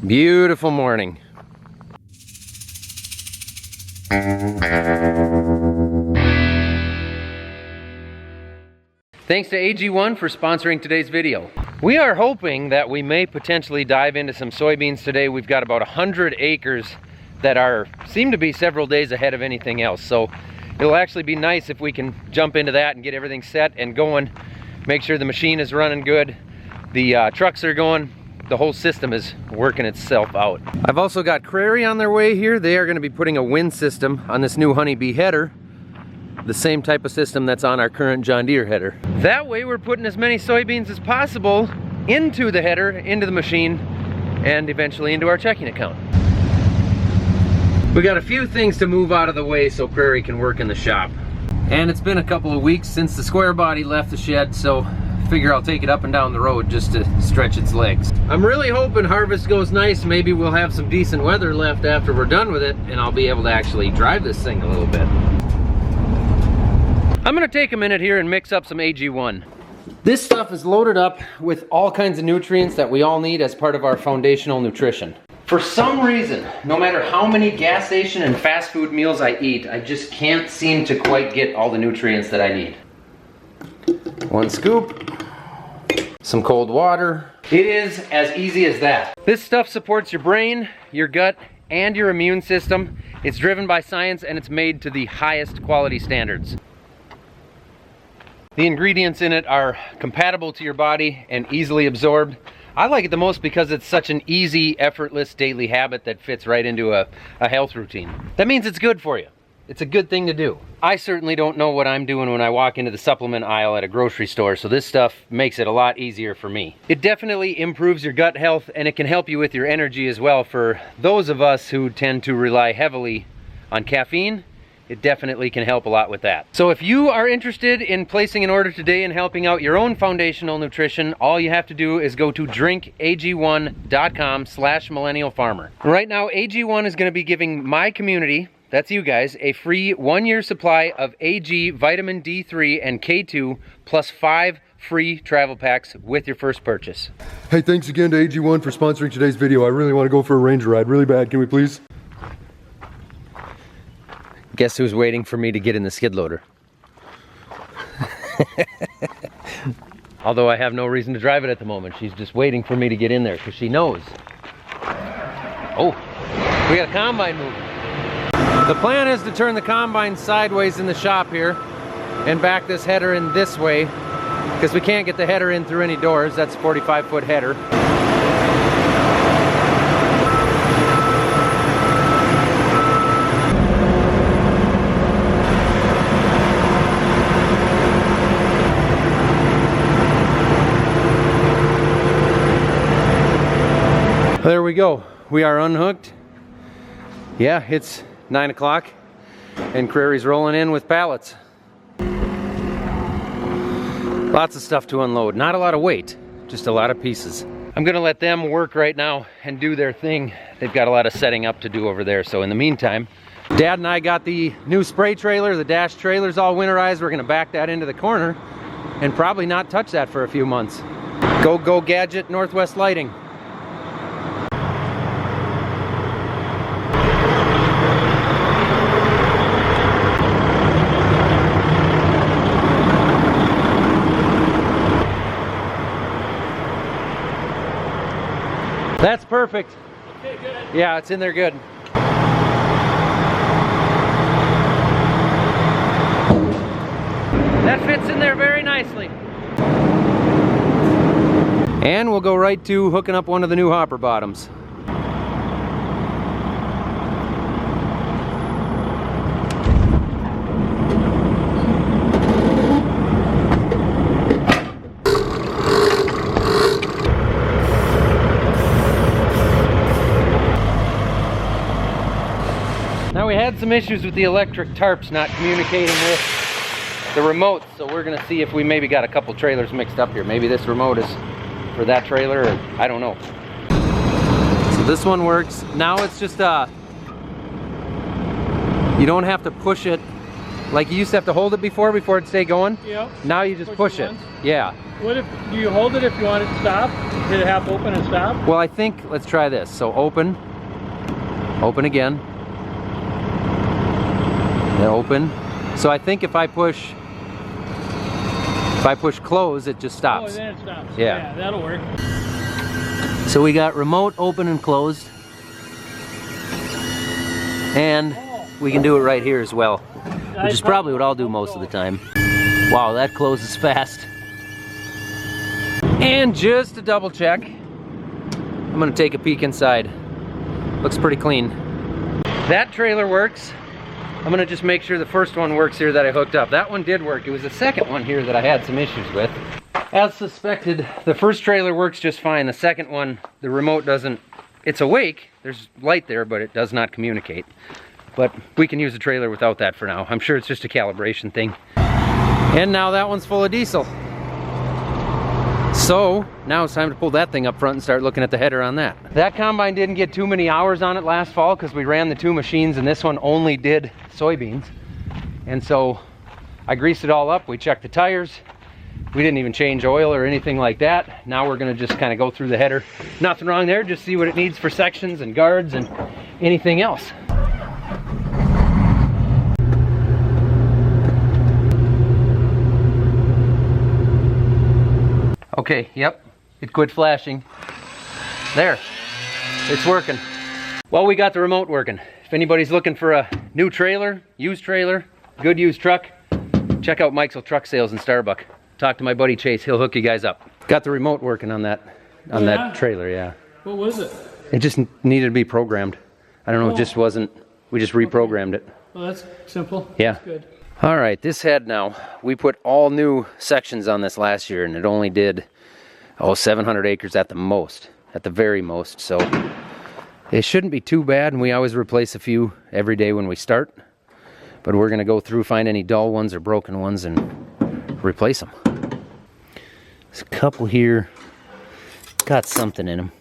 Beautiful morning. Thanks to AG1 for sponsoring today's video. We are hoping that we may potentially dive into some soybeans today. We've got about 100 acres that seem to be several days ahead of anything else. So it'll actually be nice if we can jump into that and get everything set and going. Make sure the machine is running good, the trucks are going, the whole system is working itself out. I've also got Crary on their way here. They are going to be putting a wind system on this new honeybee header, the same type of system that's on our current John Deere header. That way we're putting as many soybeans as possible into the header, into the machine, and eventually into our checking account. We got a few things to move out of the way so Crary can work in the shop. And it's been a couple of weeks since the square body left the shed, so figure I'll take it up and down the road just to stretch its legs. I'm really hoping harvest goes nice. Maybe we'll have some decent weather left after we're done with it, and I'll be able to actually drive this thing a little bit. I'm gonna take a minute here and mix up some AG1. This stuff is loaded up with all kinds of nutrients that we all need as part of our foundational nutrition. For some reason, no matter how many gas station and fast food meals I eat, I just can't seem to quite get all the nutrients that I need. 1 scoop, some cold water. It is as easy as that. This stuff supports your brain, your gut, and your immune system. It's driven by science and it's made to the highest quality standards. The ingredients in it are compatible to your body and easily absorbed. I like it the most because it's such an easy, effortless daily habit that fits right into a health routine. That means it's good for you. It's a good thing to do. I certainly don't know what I'm doing when I walk into the supplement aisle at a grocery store, so this stuff makes it a lot easier for me. It definitely improves your gut health, and it can help you with your energy as well. For those of us who tend to rely heavily on caffeine, it definitely can help a lot with that. So if you are interested in placing an order today and helping out your own foundational nutrition, all you have to do is go to drinkag1.com/millennialfarmer. Right now, AG1 is going to be giving my community, that's you guys, a free 1-year supply of AG vitamin D3 and K2 plus 5 free travel packs with your first purchase. Hey, thanks again to AG1 for sponsoring today's video. I really want to go for a Ranger ride really bad. Can we please? Guess who's waiting for me to get in the skid loader? Although I have no reason to drive it at the moment. She's just waiting for me to get in there because she knows. Oh, we got a combine moving. The plan is to turn the combine sideways in the shop here and back this header in this way because we can't get the header in through any doors. That's a 45-foot header. There we go. We are unhooked. Yeah, it's 9 o'clock and Crary's rolling in with pallets. Lots of stuff to unload. Not a lot of weight, just a lot of pieces. I'm gonna let them work right now and do their thing. They've got a lot of setting up to do over there. So in the meantime, Dad and I got the new spray trailer. The dash trailer's all winterized. We're gonna back that into the corner and probably not touch that for a few months. Go Gadget Northwest Lighting. That's perfect. Okay, good. Yeah, it's in there good. That fits in there very nicely. And we'll go right to hooking up one of the new hopper bottoms. Now we had some issues with the electric tarps not communicating with the remote, so we're gonna see if we maybe got a couple trailers mixed up here. Maybe this remote is for that trailer, or I don't know. So this one works. Now it's just you don't have to push it Like you used to have to hold it before it'd stay going? Yep. Now you just push it. Yeah. What if, do you hold it if you want it to stop? Did it have to open and stop? Well, I think, let's try this. So open again, then open. So I think if I push close, it just stops. Oh, then it stops. Yeah. Yeah, that'll work. So we got remote open and closed. And we can do it right here as well, which is probably what I'll do most of the time. Wow, that closes fast. And just to double check, I'm gonna take a peek inside. Looks pretty clean. That trailer works. I'm gonna just make sure the first one works here that I hooked up. That one did work. It was the second one here that I had some issues with. As suspected, the first trailer works just fine. The second one, the remote doesn't, it's awake. There's light there, but it does not communicate. But we can use the trailer without that for now. I'm sure it's just a calibration thing. And now that one's full of diesel. So now it's time to pull that thing up front and start looking at the header on that. That combine didn't get too many hours on it last fall because we ran the two machines and this one only did soybeans. And so I greased it all up. We checked the tires. We didn't even change oil or anything like that. Now we're gonna just kind of go through the header. Nothing wrong there, just see what it needs for sections and guards and anything else. Okay, yep, it quit flashing. There, it's working. Well, we got the remote working. If anybody's looking for a new trailer, good used truck, check out Mike's Truck Sales in Starbuck. Talk to my buddy Chase, he'll hook you guys up. Got the remote working on that that trailer, yeah. What was it? It just needed to be programmed. I don't know, it just wasn't, we just reprogrammed it. Well, that's simple. Yeah. That's good. All right, this head now, we put all new sections on this last year and it only did, 700 acres at the most, at the very most. So it shouldn't be too bad, and we always replace a few every day when we start. But we're gonna go through, find any dull ones or broken ones and replace them. There's a couple here, got something in them.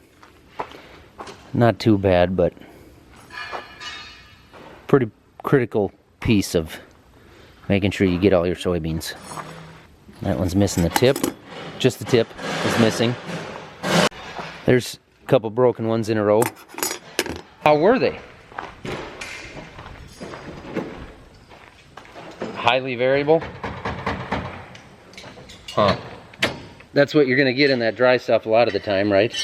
Not too bad, but pretty critical piece of making sure you get all your soybeans. That one's missing the tip. Just the tip is missing. There's a couple broken ones in a row. How were they? Highly variable? Huh. That's what you're gonna get in that dry stuff a lot of the time, right?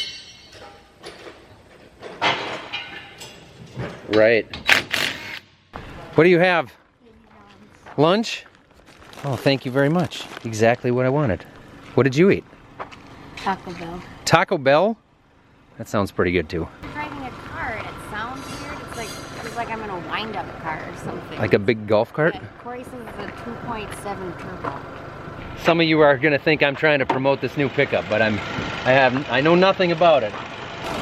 Right. What do you have? Lunch? Oh, thank you very much. Exactly what I wanted. What did you eat? Taco Bell. Taco Bell? That sounds pretty good too. I'm driving a car and it sounds weird. It's like I'm in a wind-up car or something. Like a big golf cart? Yeah, Corey says it's a 2.7 turbo. Some of you are gonna think I'm trying to promote this new pickup, but I know nothing about it.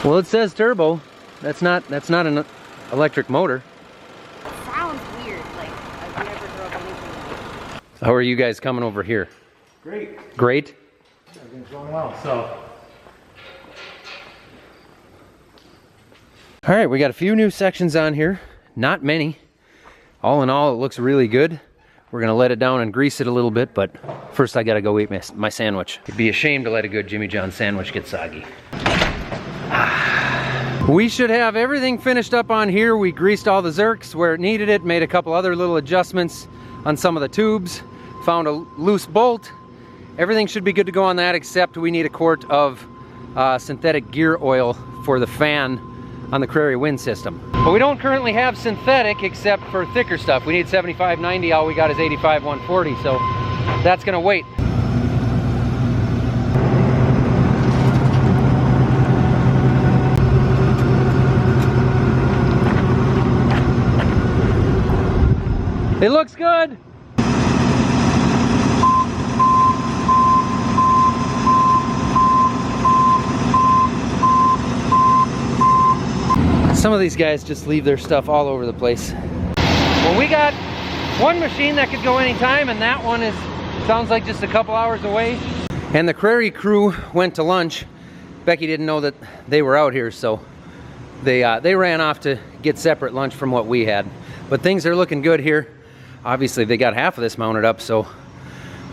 Well, it says turbo. That's not an electric motor. It sounds weird. Like I've never drove anything. How are you guys coming over here? Great. Great? Everything's going well, so. All right, we got a few new sections on here. Not many. All in all, it looks really good. We're gonna let it down and grease it a little bit, but first I gotta go eat my sandwich. It'd be a shame to let a good Jimmy John sandwich get soggy. We should have everything finished up on here. We greased all the zerks where it needed it, made a couple other little adjustments on some of the tubes, found a loose bolt. Everything should be good to go on that, except we need a quart of synthetic gear oil for the fan on the Crary wind system. But we don't currently have synthetic except for thicker stuff. We need 75/90, all we got is 85/140, so that's gonna wait. It looks good. Some of these guys just leave their stuff all over the place. Well, we got one machine that could go anytime, and that one sounds like just a couple hours away. And the Crary crew went to lunch. Becky didn't know that they were out here, so they ran off to get separate lunch from what we had. But things are looking good here. obviously they got half of this mounted up, so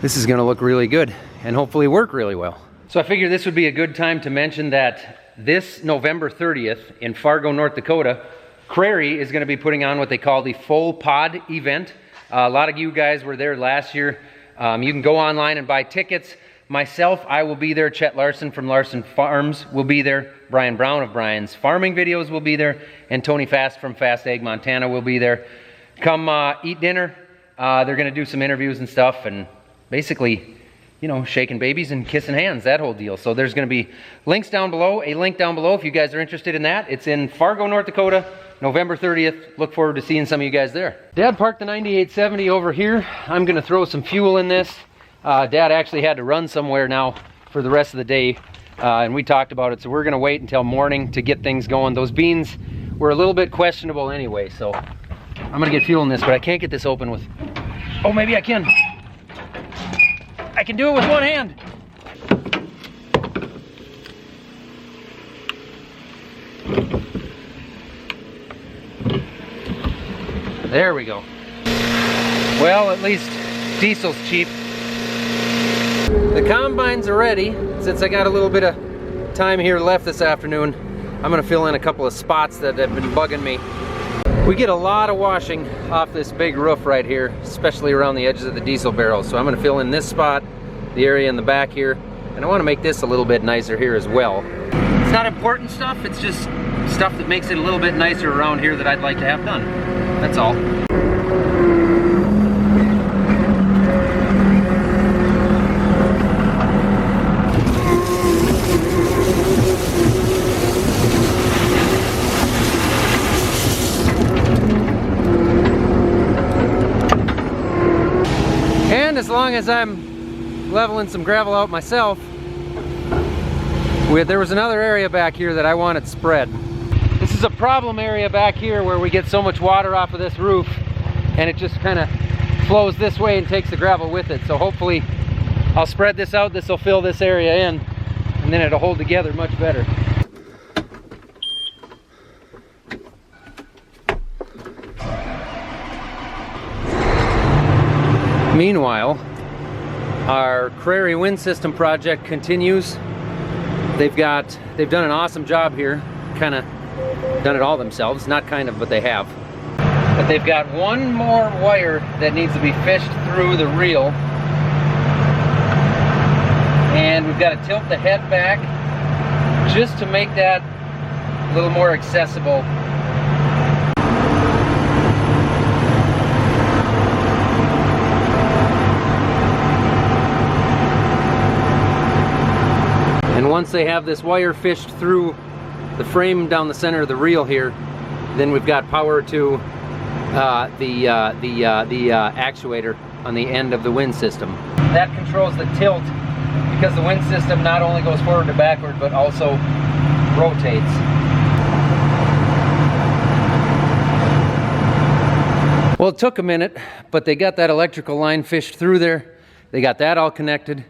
this is gonna look really good and hopefully work really well. So I figured this would be a good time to mention that this November 30th in Fargo, North Dakota, Crary is gonna be putting on what they call the Full Pod event. A lot of you guys were there last year. You can go online and buy tickets. Myself, I will be there. Chet Larson from Larson Farms will be there. Brian Brown of Brian's Farming Videos will be there. And Tony Fast from Fast Ag Montana will be there. Come eat dinner. They're going to do some interviews and stuff, and basically, you know, shaking babies and kissing hands, that whole deal. So there's going to be links down below, a link down below if you guys are interested in that. It's in Fargo, North Dakota, November 30th. Look forward to seeing some of you guys there. Dad parked the 9870 over here. I'm going to throw some fuel in this. Dad actually had to run somewhere now for the rest of the day, and we talked about it, so we're gonna wait until morning to get things going. Those beans were a little bit questionable anyway, so I'm gonna get fuel in this, but I can't get this open with, oh, maybe I can. I can do it with one hand. There we go. Well, at least diesel's cheap. The combines are ready. Since I got a little bit of time here left this afternoon, I'm gonna fill in a couple of spots that have been bugging me. We get a lot of washing off this big roof right here, especially around the edges of the diesel barrels. So I'm gonna fill in this spot, the area in the back here, and I wanna make this a little bit nicer here as well. It's not important stuff, it's just stuff that makes it a little bit nicer around here that I'd like to have done. That's all. And as long as I'm leveling some gravel out myself, there was another area back here that I wanted spread. This is a problem area back here where we get so much water off of this roof and it just kind of flows this way and takes the gravel with it. So hopefully I'll spread this out, this will fill this area in, and then it'll hold together much better. Meanwhile, our Crary wind system project continues. They've done an awesome job here, kind of done it all themselves, not kind of, but they have. But they've got one more wire that needs to be fished through the reel. And we've got to tilt the head back just to make that a little more accessible. And once they have this wire fished through the frame down the center of the reel here, then we've got power to the actuator on the end of the wind system. That controls the tilt because the wind system not only goes forward to backward but also rotates. Well, it took a minute, but they got that electrical line fished through there. They got that all connected.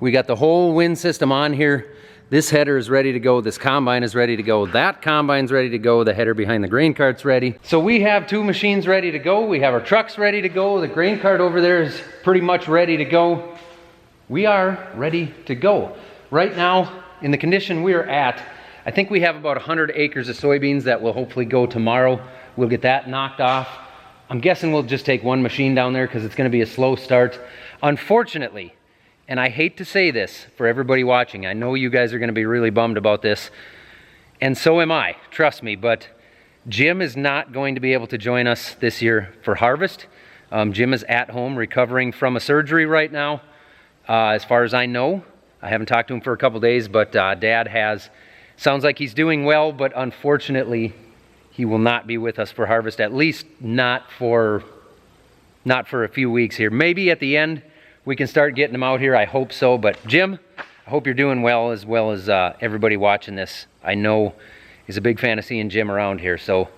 We got the whole wind system on here. This header is ready to go. This combine is ready to go. That combine's ready to go. The header behind the grain cart's ready. So we have two machines ready to go. We have our trucks ready to go. The grain cart over there is pretty much ready to go. We are ready to go. Right now, in the condition we're at, I think we have about 100 acres of soybeans that will hopefully go tomorrow. We'll get that knocked off. I'm guessing we'll just take one machine down there because it's going to be a slow start. Unfortunately, and I hate to say this for everybody watching, I know you guys are going to be really bummed about this, and so am I, trust me, but Jim is not going to be able to join us this year for harvest. Jim is at home recovering from a surgery right now, as far as I know. I haven't talked to him for a couple days, but Dad has. Sounds like he's doing well, but unfortunately, he will not be with us for harvest, at least not for a few weeks here. Maybe at the end, we can start getting them out here. I hope so. But Jim, I hope you're doing well as everybody watching this. I know is a big fan of seeing Jim around here. So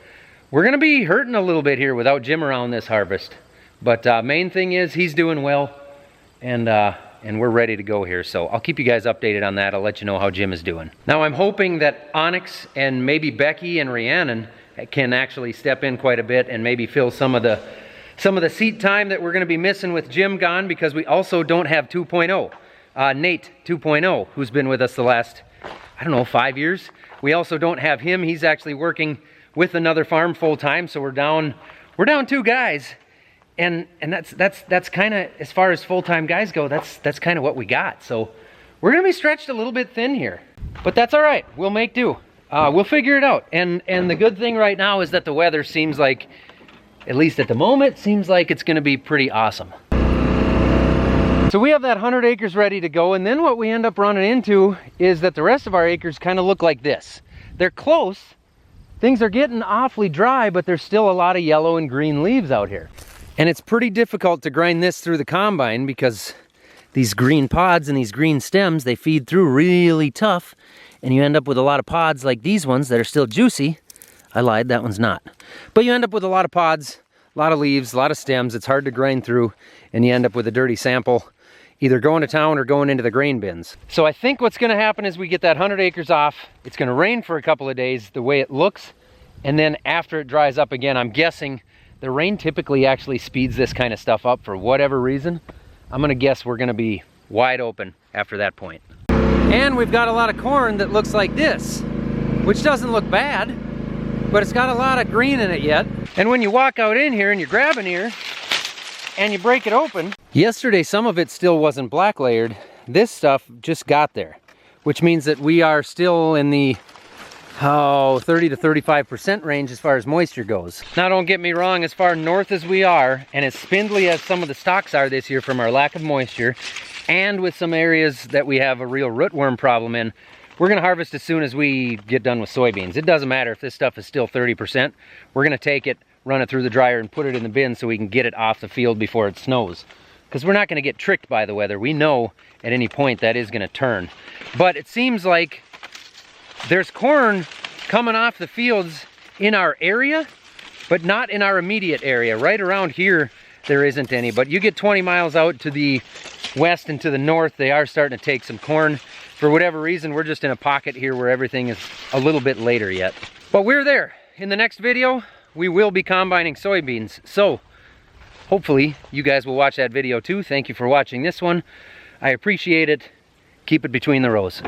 we're going to be hurting a little bit here without Jim around this harvest. But main thing is he's doing well, and we're ready to go here. So I'll keep you guys updated on that. I'll let you know how Jim is doing. Now I'm hoping that Onyx and maybe Becky and Rhiannon can actually step in quite a bit and maybe fill some of the Some of the seat time that we're gonna be missing with Jim gone because we also don't have 2.0. Nate 2.0, who's been with us the last, I don't know, 5 years. We also don't have him. He's actually working with another farm full time, so we're down 2 guys. And that's kind of, as far as full-time guys go, that's kind of what we got. So we're gonna be stretched a little bit thin here, but that's all right. We'll make do. We'll figure it out. And the good thing right now is that the weather seems like, at least at the moment, seems like it's gonna be pretty awesome. So we have that 100 acres ready to go, and then what we end up running into is that the rest of our acres kind of look like this. They're close. Things are getting awfully dry, but there's still a lot of yellow and green leaves out here. And it's pretty difficult to grind this through the combine because these green pods and these green stems, they feed through really tough, and you end up with a lot of pods like these ones that are still juicy. I lied, that one's not. But you end up with a lot of pods, a lot of leaves, a lot of stems. It's hard to grind through, and you end up with a dirty sample, either going to town or going into the grain bins. So I think what's gonna happen is we get that 100 acres off. It's gonna rain for a couple of days the way it looks, and then after it dries up again, I'm guessing the rain typically actually speeds this kind of stuff up for whatever reason. I'm gonna guess we're gonna be wide open after that point. And we've got a lot of corn that looks like this, which doesn't look bad, but it's got a lot of green in it yet. And when you walk out in here and you grab an ear and you break it open, yesterday some of it still wasn't black layered. This stuff just got there, which means that we are still in the 30 to 35% range as far as moisture goes. Now don't get me wrong, as far north as we are, and as spindly as some of the stalks are this year from our lack of moisture, and with some areas that we have a real rootworm problem in, we're gonna harvest as soon as we get done with soybeans. It doesn't matter if this stuff is still 30%. We're gonna take it, run it through the dryer, and put it in the bin so we can get it off the field before it snows. Because we're not gonna get tricked by the weather. We know at any point that is gonna turn. But it seems like there's corn coming off the fields in our area, but not in our immediate area. Right around here, there isn't any. But you get 20 miles out to the west and to the north, they are starting to take some corn. For whatever reason, we're just in a pocket here where everything is a little bit later yet. But we're there. In the next video, we will be combining soybeans. So hopefully you guys will watch that video too. Thank you for watching this one. I appreciate it. Keep it between the rows.